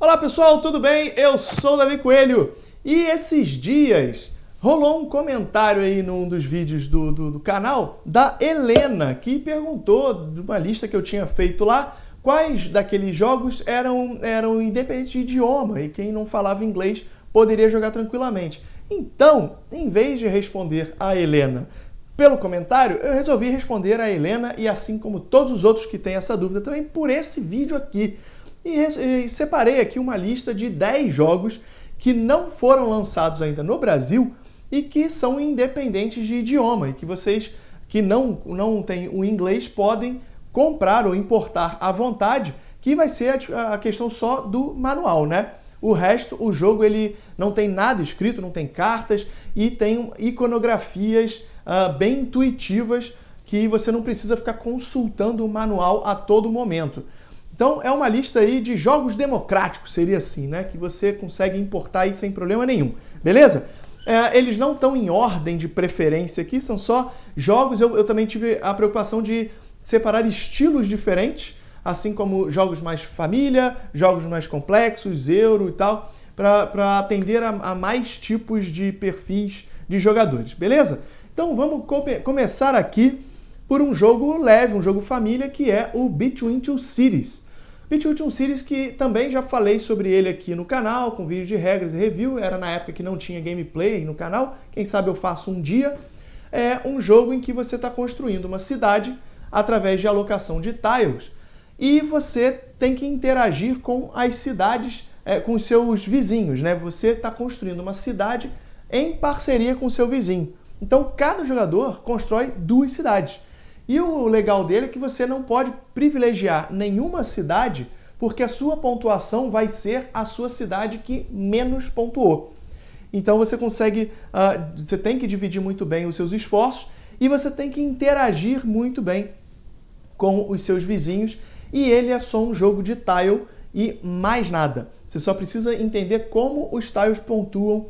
Olá pessoal, tudo bem? Eu sou o Davi Coelho e esses dias rolou um comentário aí num dos vídeos do canal da Helena, que perguntou de uma lista que eu tinha feito lá quais daqueles jogos eram independentes de idioma e quem não falava inglês poderia jogar tranquilamente. Então, em vez de responder a Helena pelo comentário, eu resolvi responder a Helena e assim como todos os outros que têm essa dúvida também por esse vídeo aqui. E separei aqui uma lista de 10 jogos que não foram lançados ainda no Brasil e que são independentes de idioma e que vocês que não têm o inglês podem comprar ou importar à vontade, que vai ser a questão só do manual, né? O resto, o jogo ele não tem nada escrito, não tem cartas e tem iconografias bem intuitivas que você não precisa ficar consultando o manual a todo momento. Então é uma lista aí de jogos democráticos, seria assim, né? Que você consegue importar aí sem problema nenhum, beleza? Eles não estão em ordem de preferência aqui, são só jogos. Eu também tive a preocupação de separar estilos diferentes, assim como jogos mais família, jogos mais complexos, euro e tal, para atender a mais tipos de perfis de jogadores, beleza? Então vamos começar aqui por um jogo leve, um jogo família, que é o Between Two Cities. Between Two Cities, que também já falei sobre ele aqui no canal, com vídeo de regras e review, era na época que não tinha gameplay no canal, quem sabe eu faço um dia. É um jogo em que você está construindo uma cidade através de alocação de tiles e você tem que interagir com as cidades, com os seus vizinhos, né? Você está construindo uma cidade em parceria com o seu vizinho. Então cada jogador constrói 2 cidades. E o legal dele é que você não pode privilegiar nenhuma cidade, porque a sua pontuação vai ser a sua cidade que menos pontuou. Então você consegue, você tem que dividir muito bem os seus esforços e você tem que interagir muito bem com os seus vizinhos. E ele é só um jogo de tile e mais nada. Você só precisa entender como os tiles pontuam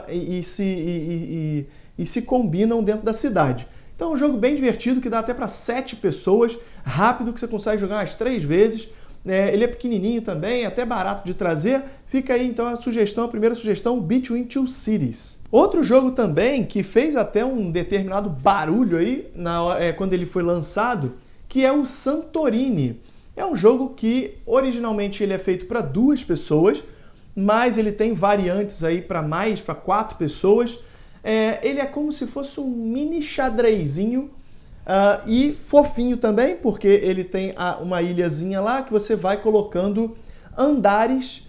e se combinam dentro da cidade. Então é um jogo bem divertido, que dá até para 7 pessoas, rápido, que você consegue jogar umas 3 vezes. Ele é pequenininho também, até barato de trazer. Fica aí então a primeira sugestão, Between Two Cities. Outro jogo também que fez até um determinado barulho aí quando ele foi lançado, que é o Santorini. É um jogo que originalmente ele é feito para 2 pessoas, mas ele tem variantes aí para 4 pessoas. Ele é como se fosse um mini xadrezinho e fofinho também, porque ele tem uma ilhazinha lá que você vai colocando andares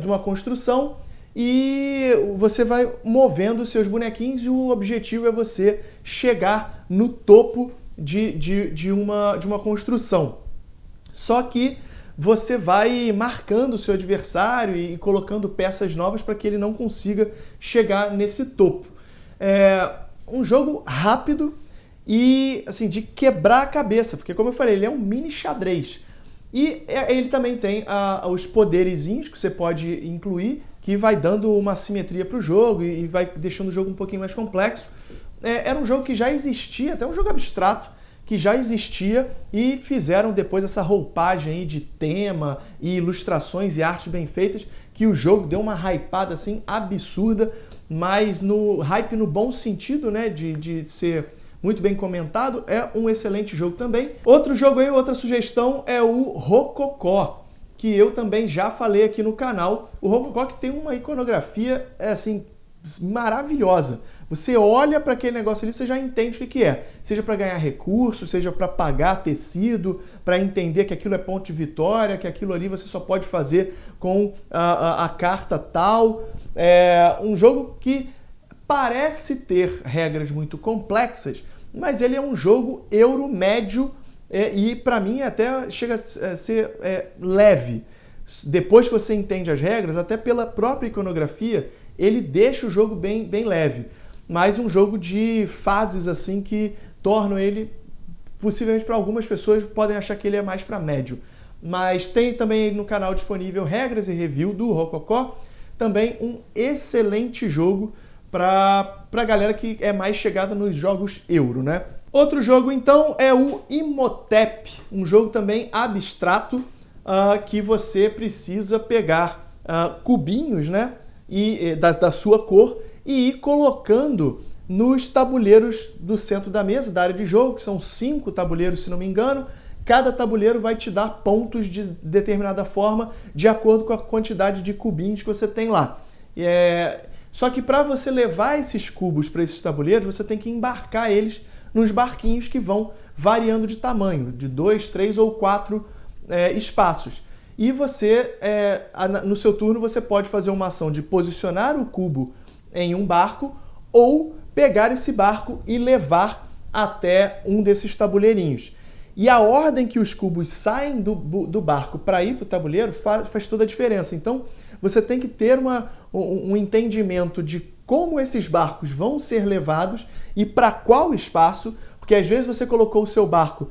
de uma construção e você vai movendo os seus bonequinhos e o objetivo é você chegar no topo de uma construção. Só que você vai marcando o seu adversário e colocando peças novas para que ele não consiga chegar nesse topo. É um jogo rápido e assim, de quebrar a cabeça, porque como eu falei, ele é um mini xadrez. E ele também tem os poderezinhos que você pode incluir, que vai dando uma simetria para o jogo e vai deixando o jogo um pouquinho mais complexo. Era um jogo que já existia, até um jogo abstrato, que já existia e fizeram depois essa roupagem aí de tema e ilustrações e artes bem feitas, que o jogo deu uma hypada assim absurda, mas no hype no bom sentido, né, de ser muito bem comentado. É um excelente jogo também. Outro jogo aí, outra sugestão é o Rococó, que eu também já falei aqui no canal. O Rococó que tem uma iconografia assim maravilhosa. Você olha para aquele negócio ali, você já entende o que é. Seja para ganhar recursos, seja para pagar tecido, para entender que aquilo é ponto de vitória, que aquilo ali você só pode fazer com a carta tal. É um jogo que parece ter regras muito complexas, mas ele é um jogo euro médio e para mim até chega a ser leve. Depois que você entende as regras, até pela própria iconografia, ele deixa o jogo bem leve. Mas um jogo de fases assim que tornam ele, possivelmente para algumas pessoas, podem achar que ele é mais para médio. Mas tem também no canal disponível regras e review do Rococó, também um excelente jogo para a galera que é mais chegada nos jogos euro, né? Outro jogo então é o Imhotep, um jogo também abstrato, que você precisa pegar cubinhos, né, da sua cor e ir colocando nos tabuleiros do centro da mesa, da área de jogo, que são 5 tabuleiros, se não me engano. Cada tabuleiro vai te dar pontos de determinada forma, de acordo com a quantidade de cubinhos que você tem lá. Só que para você levar esses cubos para esses tabuleiros, você tem que embarcar eles nos barquinhos que vão variando de tamanho, de 2, 3 ou 4 espaços. E você, no seu turno, você pode fazer uma ação de posicionar o cubo em um barco ou pegar esse barco e levar até um desses tabuleirinhos. E a ordem que os cubos saem do barco para ir para o tabuleiro faz toda a diferença. Então, você tem que ter um entendimento de como esses barcos vão ser levados e para qual espaço, porque às vezes você colocou o seu barco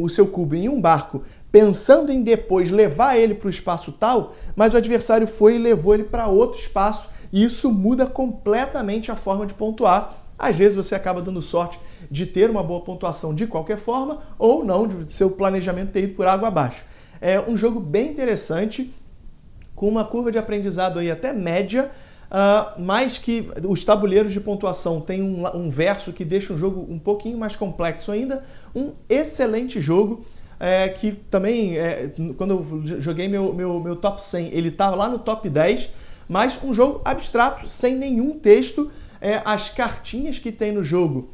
o seu cubo em um barco, pensando em depois levar ele para o espaço tal, mas o adversário foi e levou ele para outro espaço, e isso muda completamente a forma de pontuar. Às vezes você acaba dando sorte de ter uma boa pontuação de qualquer forma, ou não, de seu planejamento ter ido por água abaixo. É um jogo bem interessante, com uma curva de aprendizado aí até média, mas que os tabuleiros de pontuação têm um verso que deixa o jogo um pouquinho mais complexo ainda. Um excelente jogo, que também, quando eu joguei meu top 100, ele estava lá no top 10, mas um jogo abstrato, sem nenhum texto. As cartinhas que tem no jogo,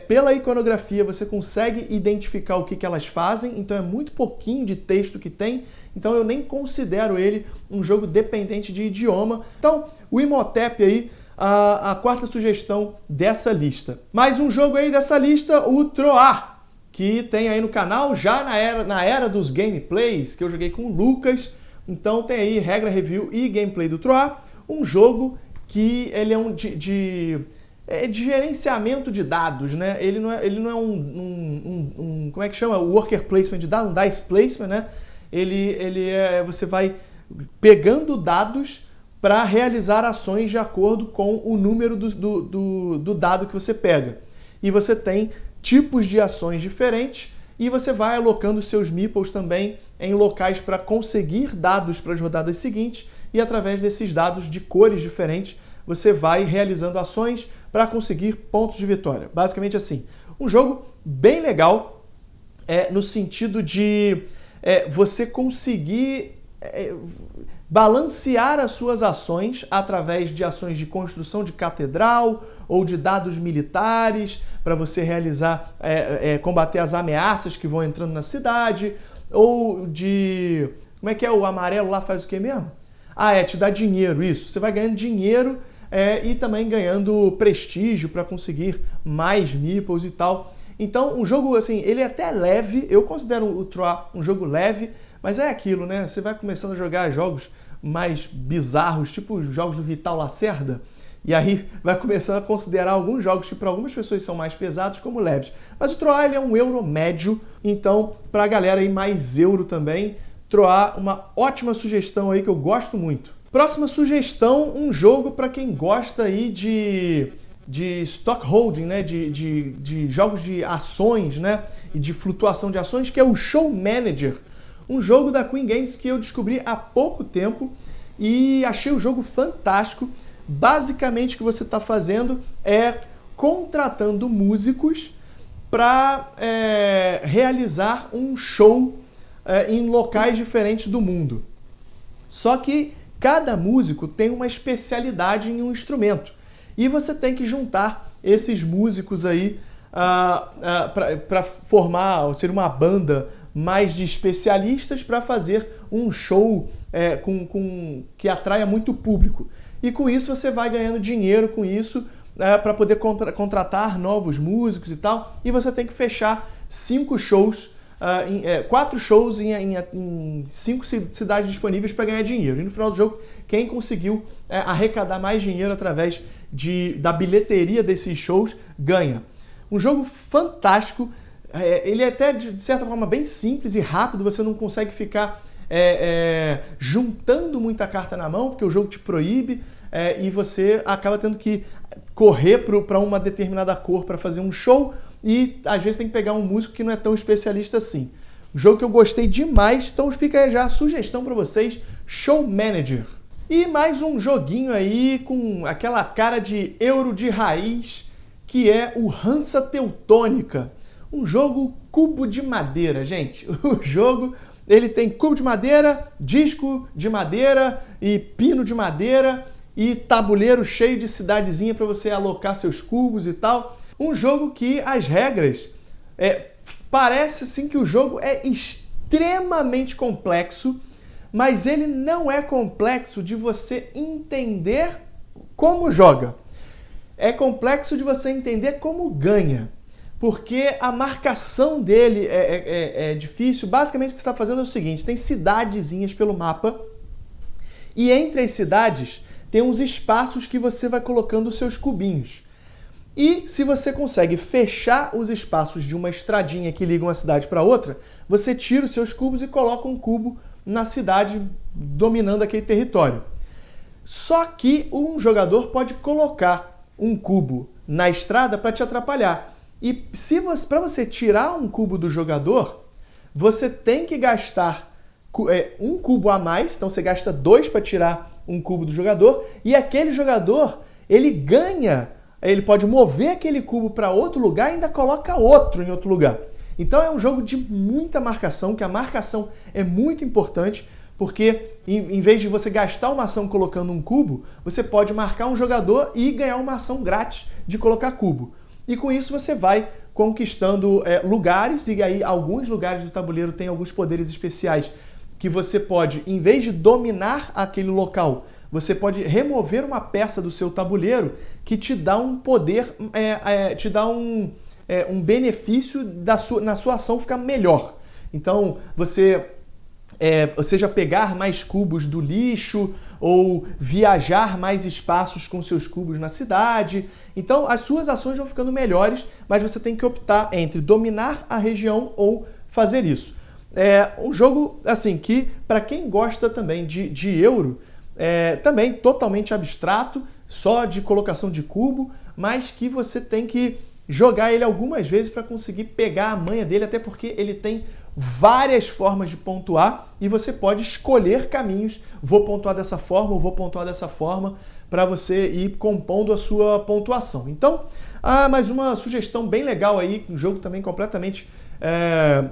pela iconografia, você consegue identificar o que elas fazem, então é muito pouquinho de texto que tem, então eu nem considero ele um jogo dependente de idioma. Então, o Imhotep aí, a quarta sugestão dessa lista. Mais um jogo aí dessa lista, o Troar, que tem aí no canal, já na era dos gameplays, que eu joguei com o Lucas. Então tem aí regra, review e gameplay do Troar, um jogo que ele é de gerenciamento de dados, né? Ele não é um como é que chama? Worker placement de dados, um dice placement, né? Você vai pegando dados para realizar ações de acordo com o número do dado que você pega. E você tem tipos de ações diferentes e você vai alocando seus meeples também em locais para conseguir dados para as rodadas seguintes, e através desses dados de cores diferentes você vai realizando ações para conseguir pontos de vitória. Basicamente assim, um jogo bem legal, no sentido de você conseguir balancear as suas ações através de ações de construção de catedral ou de dados militares para você realizar, combater as ameaças que vão entrando na cidade, ou de... Como é que é? O amarelo lá faz o quê mesmo? Te dá dinheiro, isso. Você vai ganhando dinheiro e também ganhando prestígio para conseguir mais meeples e tal. Então, um jogo assim, ele é até leve, eu considero o Troar um jogo leve, mas é aquilo, né? Você vai começando a jogar jogos mais bizarros, tipo os jogos do Vital Lacerda, e aí vai começando a considerar alguns jogos que para algumas pessoas são mais pesados como leves. Mas o Troar ele é um euro médio, então para a galera aí mais euro também, Troar uma ótima sugestão aí que eu gosto muito. Próxima sugestão, um jogo para quem gosta aí de stockholding, né? de jogos de ações, né? E de flutuação de ações, que é o Show Manager. Um jogo da Queen Games que eu descobri há pouco tempo e achei o jogo fantástico. Basicamente o que você está fazendo é contratando músicos para realizar um show em locais diferentes do mundo. Só que cada músico tem uma especialidade em um instrumento. E você tem que juntar esses músicos aí para formar, ser uma banda mais de especialistas para fazer um show que atraia muito público. E com isso você vai ganhando dinheiro com isso para poder contratar novos músicos e tal. E você tem que fechar 4 shows em 5 cidades disponíveis para ganhar dinheiro. E no final do jogo, quem conseguiu arrecadar mais dinheiro através da bilheteria desses shows ganha. Um jogo fantástico. Ele é até, de certa forma, bem simples e rápido. Você não consegue ficar juntando muita carta na mão, porque o jogo te proíbe. E você acaba tendo que correr para uma determinada cor para fazer um show, e às vezes tem que pegar um músico que não é tão especialista assim. Um jogo que eu gostei demais, então fica aí já a sugestão para vocês, Show Manager. E mais um joguinho aí com aquela cara de euro de raiz, que é o Hansa Teutônica. Um jogo cubo de madeira, gente. O jogo, ele tem cubo de madeira, disco de madeira e pino de madeira e tabuleiro cheio de cidadezinha para você alocar seus cubos e tal. Um jogo que as regras, parece assim que o jogo é extremamente complexo, mas ele não é complexo de você entender como joga. É complexo de você entender como ganha, porque a marcação dele é difícil. Basicamente o que você está fazendo é o seguinte, tem cidadezinhas pelo mapa, e entre as cidades tem uns espaços que você vai colocando os seus cubinhos. E se você consegue fechar os espaços de uma estradinha que liga uma cidade para outra, você tira os seus cubos e coloca um cubo na cidade dominando aquele território. Só que um jogador pode colocar um cubo na estrada para te atrapalhar. E para você tirar um cubo do jogador, você tem que gastar um cubo a mais, então você gasta 2 para tirar um cubo do jogador, e aquele jogador, ele ganha, ele pode mover aquele cubo para outro lugar e ainda coloca outro em outro lugar. Então é um jogo de muita marcação, que a marcação é muito importante, porque em vez de você gastar uma ação colocando um cubo, você pode marcar um jogador e ganhar uma ação grátis de colocar cubo. E com isso você vai conquistando lugares, e aí alguns lugares do tabuleiro têm alguns poderes especiais que você pode, em vez de dominar aquele local, você pode remover uma peça do seu tabuleiro que te dá um poder, te dá um benefício na sua ação ficar melhor. Então, seja pegar mais cubos do lixo ou viajar mais espaços com seus cubos na cidade. Então, as suas ações vão ficando melhores, mas você tem que optar entre dominar a região ou fazer isso. É um jogo, assim, que para quem gosta também de euro, também totalmente abstrato, só de colocação de cubo, mas que você tem que jogar ele algumas vezes para conseguir pegar a manha dele, até porque ele tem várias formas de pontuar e você pode escolher caminhos. Vou pontuar dessa forma ou vou pontuar dessa forma, para você ir compondo a sua pontuação. Então, mais uma sugestão bem legal aí, um jogo também completamente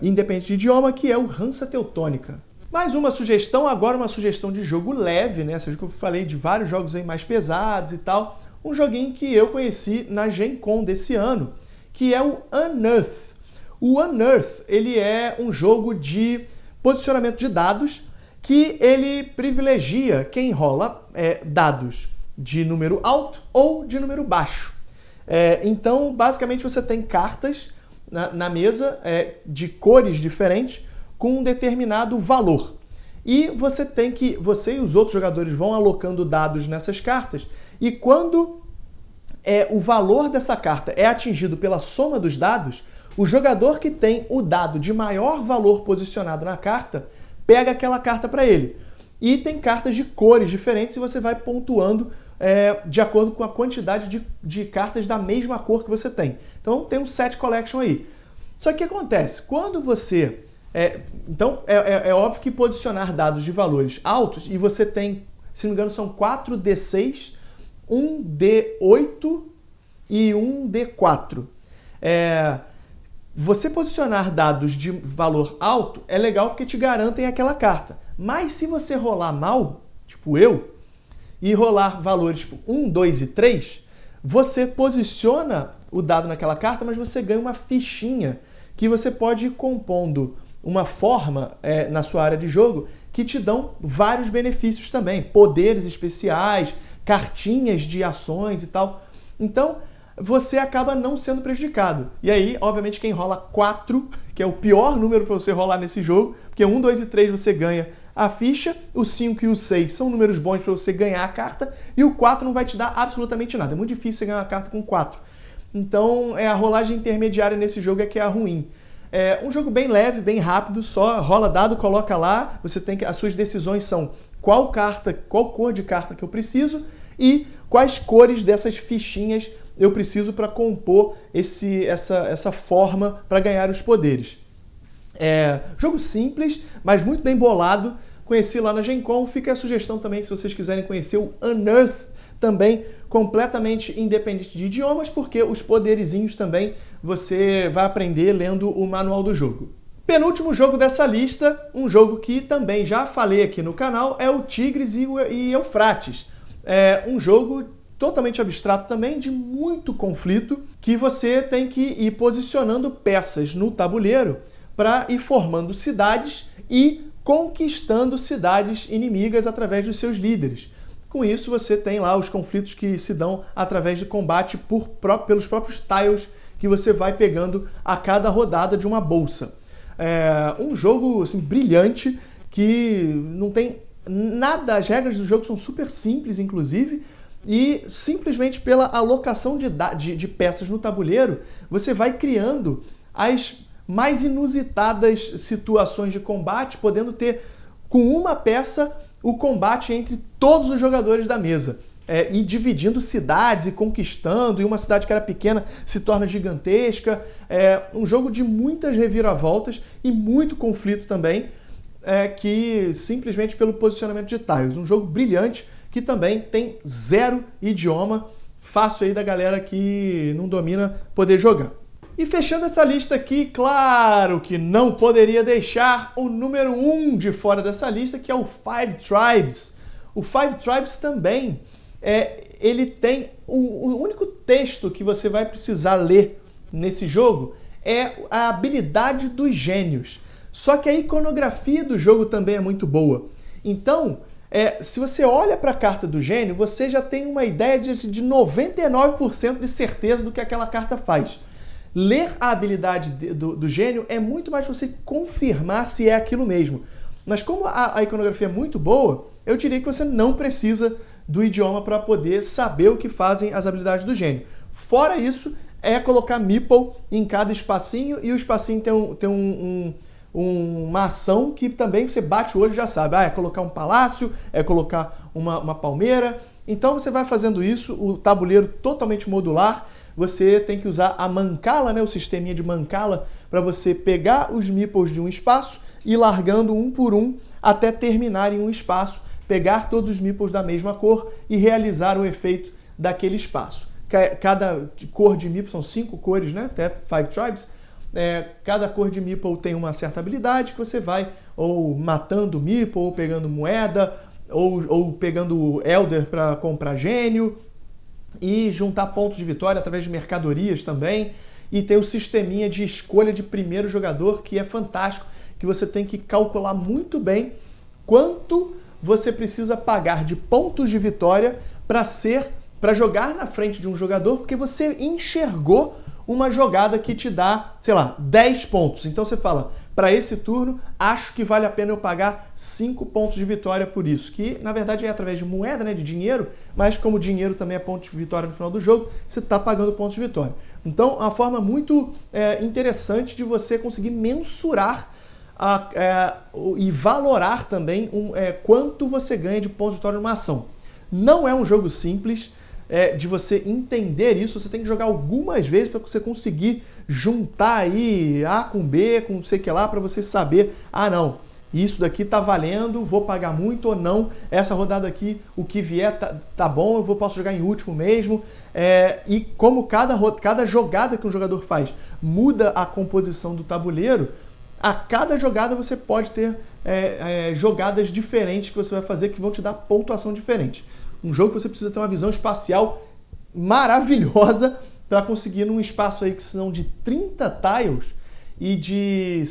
independente de idioma, que é o Hansa Teutônica. Mais uma sugestão, agora uma sugestão de jogo leve, né? Seja que eu falei de vários jogos aí mais pesados e tal. Um joguinho que eu conheci na Gen Con desse ano, que é o Unearth. O Unearth, ele é um jogo de posicionamento de dados que ele privilegia quem rola dados de número alto ou de número baixo. Então, basicamente, você tem cartas na mesa de cores diferentes com um determinado valor. E você e os outros jogadores vão alocando dados nessas cartas, e quando o valor dessa carta é atingido pela soma dos dados, o jogador que tem o dado de maior valor posicionado na carta pega aquela carta para ele. E tem cartas de cores diferentes e você vai pontuando de acordo com a quantidade de cartas da mesma cor que você tem. Então tem um set collection aí. Só que o que acontece? Quando você... Então é óbvio que posicionar dados de valores altos, e você tem, se não me engano, são 4 D6, 1 D8 e 1 D4. Você posicionar dados de valor alto é legal porque te garantem aquela carta. Mas se você rolar mal, tipo eu, e rolar valores tipo 1, 2 e 3, você posiciona o dado naquela carta, mas você ganha uma fichinha que você pode ir compondo uma forma na sua área de jogo que te dão vários benefícios também. Poderes especiais, cartinhas de ações e tal. Então, você acaba não sendo prejudicado. E aí, obviamente, quem rola 4, que é o pior número para você rolar nesse jogo, porque 1, 2 e 3 você ganha a ficha, o 5 e o 6 são números bons para você ganhar a carta, e o 4 não vai te dar absolutamente nada. É muito difícil você ganhar uma carta com 4. Então, a rolagem intermediária nesse jogo é que é a ruim. É um jogo bem leve, bem rápido, só rola dado, coloca lá, você tem que, as suas decisões são qual cor de carta que eu preciso e quais cores dessas fichinhas eu preciso para compor essa forma para ganhar os poderes. Jogo simples, mas muito bem bolado. Conheci lá na Gen Con. Fica a sugestão também, se vocês quiserem conhecer o Unearth, também completamente independente de idiomas, porque os poderizinhos também você vai aprender lendo o manual do jogo. Penúltimo jogo dessa lista, um jogo que também já falei aqui no canal, é o Tigres e Eufrates. É um jogo totalmente abstrato também, de muito conflito, que você tem que ir posicionando peças no tabuleiro para ir formando cidades e conquistando cidades inimigas através dos seus líderes. Com isso, você tem lá os conflitos que se dão através de combate pelos próprios tiles que você vai pegando a cada rodada de uma bolsa. É um jogo assim, brilhante, que não tem nada, as regras do jogo são super simples, inclusive, e simplesmente pela alocação de peças no tabuleiro, você vai criando as mais inusitadas situações de combate, podendo ter com uma peça o combate entre todos os jogadores da mesa. E dividindo cidades e conquistando, e uma cidade que era pequena se torna gigantesca. É um jogo de muitas reviravoltas e muito conflito também, que simplesmente pelo posicionamento de tiles. Um jogo brilhante que também tem 0 idioma, fácil aí da galera que não domina poder jogar. E fechando essa lista aqui, claro que não poderia deixar o número 1 de fora dessa lista, que é o Five Tribes. O Five Tribes também, ele tem o único texto que você vai precisar ler nesse jogo é a habilidade dos gênios. Só que a iconografia do jogo também é muito boa. Então, se você olha para a carta do gênio, você já tem uma ideia de 99% de certeza do que aquela carta faz. Ler a habilidade do gênio é muito mais para você confirmar se é aquilo mesmo. Mas como a iconografia é muito boa, eu diria que você não precisa do idioma para poder saber o que fazem as habilidades do gênio. Fora isso, é colocar meeple em cada espacinho, e o espacinho tem uma ação que também você bate o olho e já sabe. É colocar um palácio, é colocar uma palmeira. Então você vai fazendo isso, o tabuleiro totalmente modular. Você tem que usar a mancala, o sisteminha de mancala, para você pegar os meeples de um espaço e ir largando um por um até terminar em um espaço, pegar todos os meeples da mesma cor e realizar o efeito daquele espaço. Cada cor de meeple, são 5 cores, até 5 tribes, cada cor de meeple tem uma certa habilidade que você vai ou matando meeple, ou pegando moeda, ou pegando elder para comprar gênio, e juntar pontos de vitória através de mercadorias também. E tem o sisteminha de escolha de primeiro jogador, que é fantástico, que você tem que calcular muito bem quanto você precisa pagar de pontos de vitória para jogar na frente de um jogador, porque você enxergou uma jogada que te dá, 10 pontos. Então você fala, para esse turno, acho que vale a pena eu pagar 5 pontos de vitória por isso. Que, na verdade, é através de moeda, de dinheiro, mas como dinheiro também é ponto de vitória no final do jogo, você está pagando pontos de vitória. Então, é uma forma muito interessante de você conseguir mensurar e valorar também quanto você ganha de pontos de vitória numa ação. Não é um jogo simples de você entender isso, você tem que jogar algumas vezes para você conseguir juntar aí A com B, com não sei o que lá, para você saber, não, isso daqui tá valendo, vou pagar muito ou não, essa rodada aqui, o que vier tá bom, posso jogar em último mesmo. E como cada jogada que um jogador faz muda a composição do tabuleiro, a cada jogada você pode ter jogadas diferentes que você vai fazer que vão te dar pontuação diferente. Um jogo que você precisa ter uma visão espacial maravilhosa para conseguir num espaço aí que são de 30 tiles e de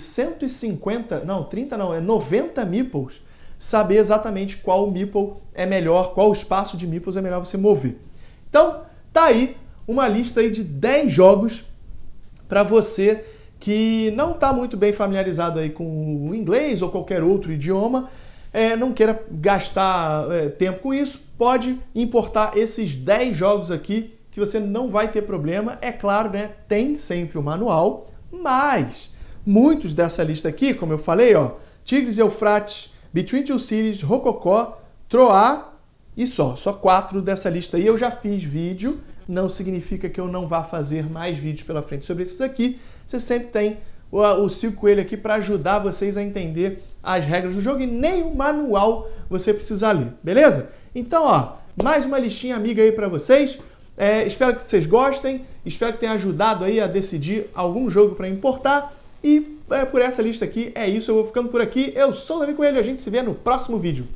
90 meeples, saber exatamente qual meeple é melhor, qual espaço de meeples é melhor você mover. Então, tá aí uma lista aí de 10 jogos para você que não está muito bem familiarizado aí com o inglês ou qualquer outro idioma, não queira gastar tempo com isso, pode importar esses 10 jogos aqui que você não vai ter problema. É claro, tem sempre o manual, mas muitos dessa lista aqui, como eu falei, Tigres e Eufrates, Between Two Cities, Rococó, Troá e só 4 dessa lista aí eu já fiz vídeo, não significa que eu não vá fazer mais vídeos pela frente sobre esses aqui. Você sempre tem o Cico Coelho aqui para ajudar vocês a entender as regras do jogo e nem o manual você precisa ler, beleza? Então, ó, mais uma listinha amiga aí para vocês. Espero que vocês gostem, espero que tenha ajudado aí a decidir algum jogo para importar. E por essa lista aqui é isso, eu vou ficando por aqui. Eu sou o Davi Coelho, a gente se vê no próximo vídeo.